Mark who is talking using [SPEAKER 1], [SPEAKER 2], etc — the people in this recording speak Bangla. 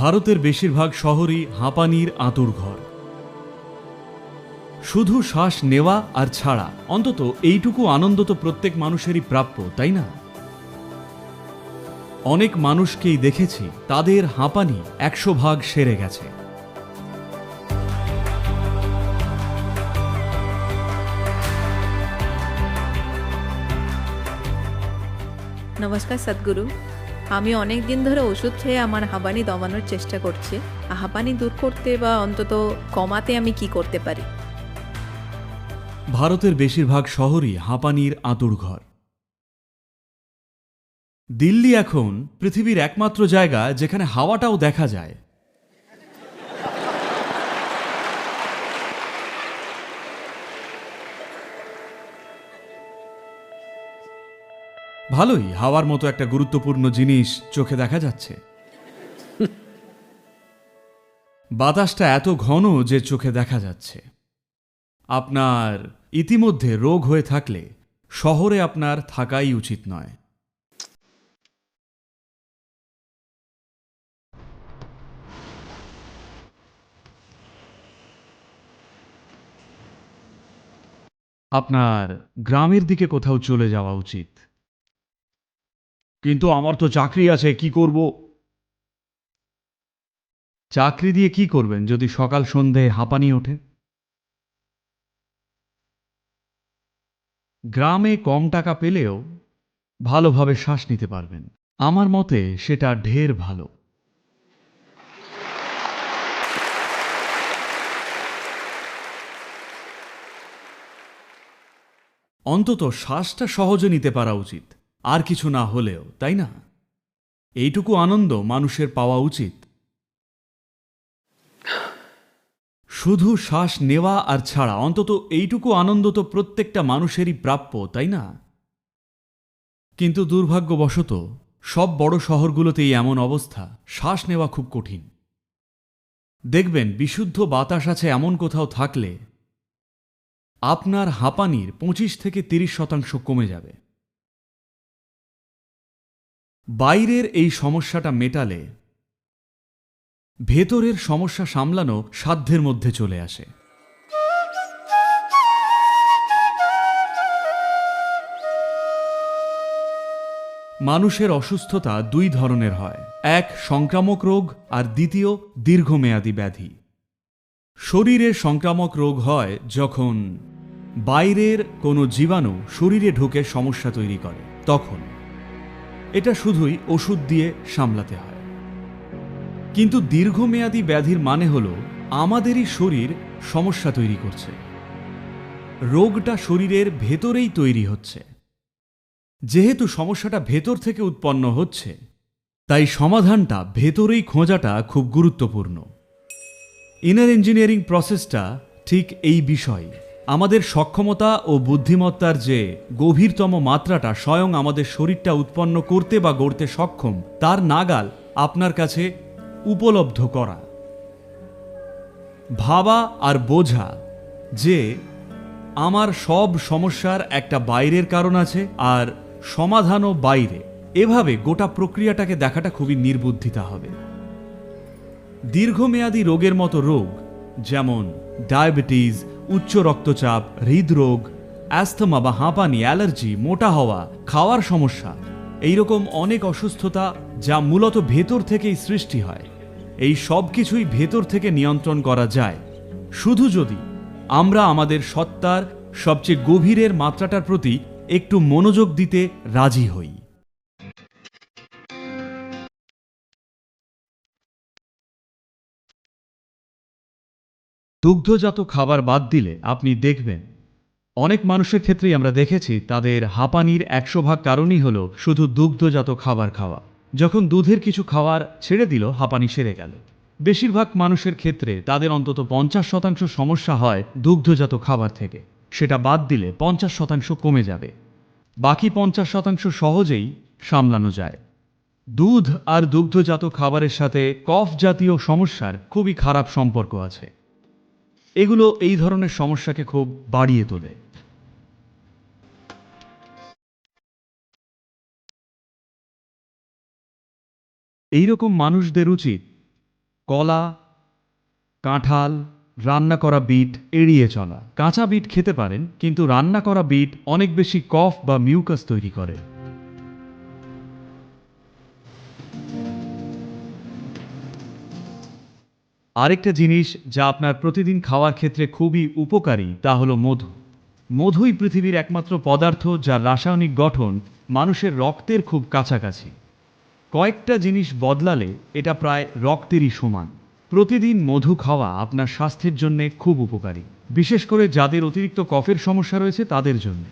[SPEAKER 1] ভারতের বেশিরভাগ শহরই হাঁপানির আঁতুড়ঘর। শুধু শ্বাস নেওয়া আর ছাড়া, অন্তত এইটুকু আনন্দ তো প্রত্যেক মানুষেরই প্রাপ্য, তাই না? অনেক মানুষকেই দেখেছি তাদের হাঁপানি 100% সেরে গেছে।
[SPEAKER 2] নমস্কার সদ্গুরু। আমি অনেক দিন ধরে ওষুধ খেয়ে আমার হাঁপানি দমানোর চেষ্টা করছি। হাঁপানি দূর করতে বা অন্তত কমাতে আমি কি করতে পারি?
[SPEAKER 1] ভারতের বেশিরভাগ শহরই হাঁপানির আঁতুড়ঘর। দিল্লি এখন পৃথিবীর একমাত্র জায়গা যেখানে হাওয়াটাও দেখা যায়। ভালোই, হাওয়ার মতো একটা গুরুত্বপূর্ণ জিনিস চোখে দেখা যাচ্ছে। বাতাসটা এত ঘন যে চোখে দেখা যাচ্ছে। আপনার ইতিমধ্যে রোগ হয়ে থাকলে শহরে আপনার থাকাই উচিত নয়। আপনার গ্রামের দিকে কোথাও চলে যাওয়া উচিত। কিন্তু আমার তো চাকরি আছে, কি করব? চাকরি দিয়ে কি করবেন যদি সকাল সন্ধে হাঁপানি ওঠে? গ্রামে কম টাকা পেলেও ভালোভাবে শ্বাস নিতে পারবেন। আমার মতে সেটা ঢের ভালো। অন্তত শ্বাসটা সহজে নিতে পারা উচিত, আর কিছু না হলেও, তাই না? এইটুকু আনন্দ মানুষের পাওয়া উচিত। শুধু শ্বাস নেওয়া আর ছাড়া, অন্তত এইটুকু আনন্দ তো প্রত্যেকটা মানুষেরই প্রাপ্য, তাই না? কিন্তু দুর্ভাগ্যবশত সব বড় শহরগুলোতেই এমন অবস্থা, শ্বাস নেওয়া খুব কঠিন। দেখবেন বিশুদ্ধ বাতাস আছে এমন কোথাও থাকলে আপনার হাঁপানির 25 থেকে 30% কমে যাবে। বাইরের এই সমস্যাটা মেটালে ভেতরের সমস্যা সামলানো সাধ্যের মধ্যে চলে আসে। মানুষের অসুস্থতা দুই ধরনের হয়, এক সংক্রামক রোগ আর দ্বিতীয় দীর্ঘমেয়াদী ব্যাধি। শরীরের সংক্রামক রোগ হয় যখন বাইরের কোনো জীবাণু শরীরে ঢুকে সমস্যা তৈরি করে, তখন এটা শুধুই ওষুধ দিয়ে সামলাতে হয়। কিন্তু দীর্ঘমেয়াদী ব্যাধির মানে হলো আমাদেরই শরীর সমস্যা তৈরি করছে, রোগটা শরীরের ভেতরেই তৈরি হচ্ছে। যেহেতু সমস্যাটা ভেতর থেকে উৎপন্ন হচ্ছে, তাই সমাধানটা ভেতরেই খোঁজাটা খুব গুরুত্বপূর্ণ। ইনার ইঞ্জিনিয়ারিং প্রসেসটা ঠিক এই বিষয়। আমাদের সক্ষমতা ও বুদ্ধিমত্তার যে গভীরতম মাত্রাটা স্বয়ং আমাদের শরীরটা উৎপন্ন করতে বা গড়তে সক্ষম, তার নাগাল আপনার কাছে উপলব্ধ করা, ভাবা আর বোঝা যে আমার সব সমস্যার একটা বাইরের কারণ আছে আর সমাধানও বাইরে। এভাবে গোটা প্রক্রিয়াটাকে দেখাটা খুবই নির্বুদ্ধিতা হবে। দীর্ঘমেয়াদী রোগের মতো রোগ, যেমন ডায়াবেটিস, উচ্চ রক্তচাপ, হৃদরোগ, অ্যাস্থমা বা হাঁপানি, অ্যালার্জি, মোটা হওয়া, খাওয়ার সমস্যা, এইরকম অনেক অসুস্থতা যা মূলত ভেতর থেকেই সৃষ্টি হয়, এই সব কিছুই ভেতর থেকে নিয়ন্ত্রণ করা যায় শুধু যদি আমরা আমাদের সত্তার সবচেয়ে গভীরের মাত্রাটার প্রতি একটু মনোযোগ দিতে রাজি হই। দুগ্ধজাত খাবার বাদ দিলে আপনি দেখবেন অনেক মানুষের ক্ষেত্রেই আমরা দেখেছি তাদের হাঁপানির 100% কারণই হলো শুধু দুগ্ধজাত খাবার খাওয়া। যখন দুধের কিছু খাওয়ার ছেড়ে দিল, হাঁপানি সেরে গেল। বেশিরভাগ মানুষের ক্ষেত্রে তাদের অন্তত 50% সমস্যা হয় দুগ্ধজাত খাবার থেকে। সেটা বাদ দিলে 50% কমে যাবে। বাকি 50% সহজেই সামলানো যায়। দুধ আর দুগ্ধজাত খাবারের সাথে কফ জাতীয় সমস্যার খুবই খারাপ সম্পর্ক আছে। এগুলো এই ধরনের সমস্যাকে খুব বাড়িয়ে তোলে। এইরকম মানুষদের উচিত কলা, কাঁঠাল, রান্না করা বিট এড়িয়ে চলা। কাঁচা বিট খেতে পারেন, কিন্তু রান্না করা বিট অনেক বেশি কফ বা মিউকাস তৈরি করে। আরেকটা জিনিস যা আপনার প্রতিদিন খাওয়ার ক্ষেত্রে খুবই উপকারী তা হলো মধু। মধুই পৃথিবীর একমাত্র পদার্থ যার রাসায়নিক গঠন মানুষের রক্তের খুব কাছাকাছি। কয়েকটা জিনিস বদলালে এটা প্রায় রক্তেরই সমান। প্রতিদিন মধু খাওয়া আপনার স্বাস্থ্যের জন্য খুব উপকারী, বিশেষ করে যাদের অতিরিক্ত কফের সমস্যা রয়েছে তাদের জন্য।